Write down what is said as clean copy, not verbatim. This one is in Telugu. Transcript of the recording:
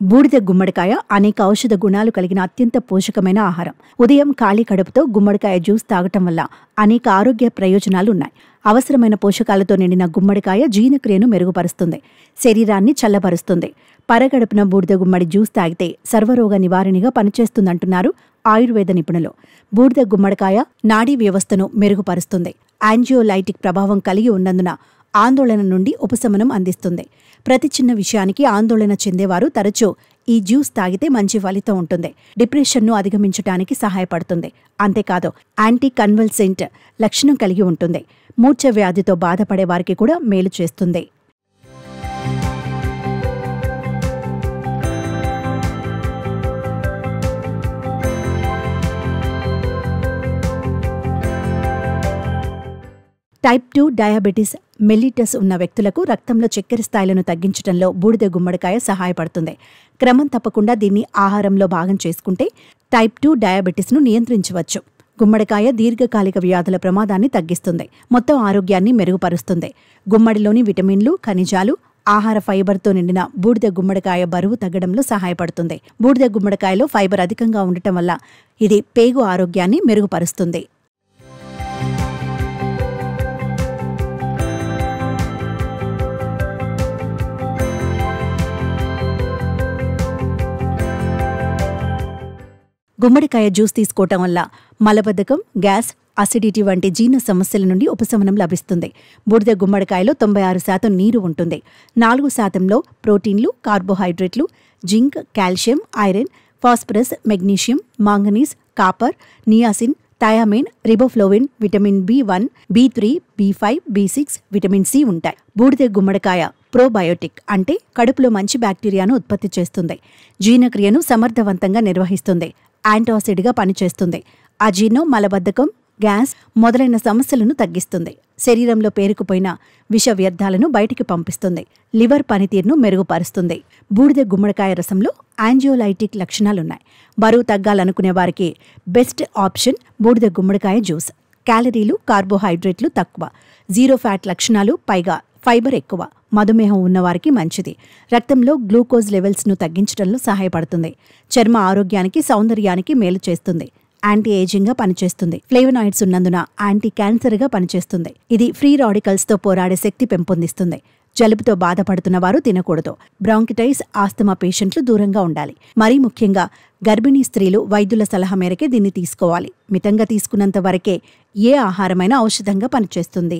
బూడిద గుమ్మడికాయ అనేక ఔషధ గుణాలు కలిగిన అత్యంత పోషకమైన ఆహారం. ఉదయం ఖాళీ కడుపుతో గుమ్మడికాయ జ్యూస్ తాగటం వల్ల అనేక ఆరోగ్య ప్రయోజనాలు ఉన్నాయి. అవసరమైన పోషకాలతో నిండిన గుమ్మడికాయ జీర్ణక్రియను మెరుగుపరుస్తుంది, శరీరాన్ని చల్లబరుస్తుంది. పరగడుపున బూడిద గుమ్మడి జ్యూస్ తాగితే సర్వరోగ నివారణగా పనిచేస్తుందంటున్నారు ఆయుర్వేద నిపుణులు. బూడిద గుమ్మడికాయ నాడీ వ్యవస్థను మెరుగుపరుస్తుంది. యాంజియోలైటిక్ ప్రభావం కలిగి ఉన్నందున ఆందోళన నుండి ఉపశమనం అందిస్తుంది. ప్రతి చిన్న విషయానికి ఆందోళన చెందేవారు తరచూ ఈ జ్యూస్ తాగితే మంచి ఫలితం ఉంటుంది. డిప్రెషన్ను అధిగమించడానికి సహాయపడుతుంది. అంతేకాదు యాంటీ కన్వల్సెంట్ లక్షణం కలిగి ఉంటుంది. మూర్ఛ వ్యాధితో బాధపడే వారికి కూడా మేలు చేస్తుంది. టైప్ 2 డయాబెటీస్ మెల్లిటస్ ఉన్న వ్యక్తులకు రక్తంలో చక్కెర స్థాయిలను తగ్గించడంలో బూడిద గుమ్మడికాయ సహాయపడుతుంది. క్రమం తప్పకుండా దీన్ని ఆహారంలో భాగం చేసుకుంటే టైప్ 2 డయాబెటీస్ను నియంత్రించవచ్చు. గుమ్మడికాయ దీర్ఘకాలిక వ్యాధుల ప్రమాదాన్ని తగ్గిస్తుంది, మొత్తం ఆరోగ్యాన్ని మెరుగుపరుస్తుంది. గుమ్మడిలోని విటమిన్లు, ఖనిజాలు, ఆహార ఫైబర్తో నిండిన బూడిద గుమ్మడికాయ బరువు తగ్గడంలో సహాయపడుతుంది. బూడిద గుమ్మడికాయలో ఫైబర్ అధికంగా ఉండటం వల్ల ఇది పేగు ఆరోగ్యాన్ని మెరుగుపరుస్తుంది. గుమ్మడికాయ జ్యూస్ తీసుకోవటం వల్ల మలబద్ధకం, గ్యాస్, అసిడిటీ వంటి జీర్ణ సమస్యల నుండి ఉపశమనం లభిస్తుంది. బూడిద గుమ్మడికాయలో 96% నీరు ఉంటుంది. 4% ప్రోటీన్లు, కార్బోహైడ్రేట్లు, zinc, calcium, iron, phosphorus, magnesium, manganese, copper, niacin, thiamine, riboflavin, vitamin B1, B3, B5, B6, vitamin C ఉంటాయి. బూడిద గుమ్మడికాయ ప్రోబయోటిక్ అంటే కడుపులో మంచి బ్యాక్టీరియాను ఉత్పత్తి చేస్తుంది. జీర్ణక్రియను సమర్థవంతంగా నిర్వహిస్తుంది. యాంటాసిడ్గా పనిచేస్తుంది. అజీర్ణం, మలబద్ధకం, గ్యాస్ మొదలైన సమస్యలను తగ్గిస్తుంది. శరీరంలో పేరుకుపోయిన విష వ్యర్థాలను బయటికి పంపిస్తుంది. లివర్ పనితీరును మెరుగుపరుస్తుంది. బూడిద గుమ్మడికాయ రసంలో యాంజియోలైటిక్ లక్షణాలున్నాయి. బరువు తగ్గాలనుకునే వారికి బెస్ట్ ఆప్షన్ బూడిద గుమ్మడికాయ జ్యూస్. క్యాలరీలు, కార్బోహైడ్రేట్లు తక్కువ, జీరో ఫ్యాట్ లక్షణాలు, పైగా ఫైబర్ ఎక్కువ. మధుమేహం ఉన్నవారికి మంచిది. రక్తంలో గ్లూకోజ్ లెవెల్స్ను తగ్గించడంలో సహాయపడుతుంది. చర్మ ఆరోగ్యానికి, సౌందర్యానికి మేలు చేస్తుంది. యాంటీ ఏజింగ్గా పనిచేస్తుంది. ఫ్లేవనాయిడ్స్ ఉన్నందున యాంటీ క్యాన్సర్గా పనిచేస్తుంది. ఇది ఫ్రీ రాడికల్స్తో పోరాడే శక్తి పెంపొందిస్తుంది. జలుబుతో బాధపడుతున్న వారు తినకూడదు. బ్రాంకిటైటిస్, ఆస్తమా పేషెంట్లు దూరంగా ఉండాలి. మరీ ముఖ్యంగా గర్భిణీ స్త్రీలు వైద్యుల సలహా మేరకే దీన్ని తీసుకోవాలి. మితంగా తీసుకున్నంత వరకే ఏ ఆహారమైనా ఔషధంగా పనిచేస్తుంది.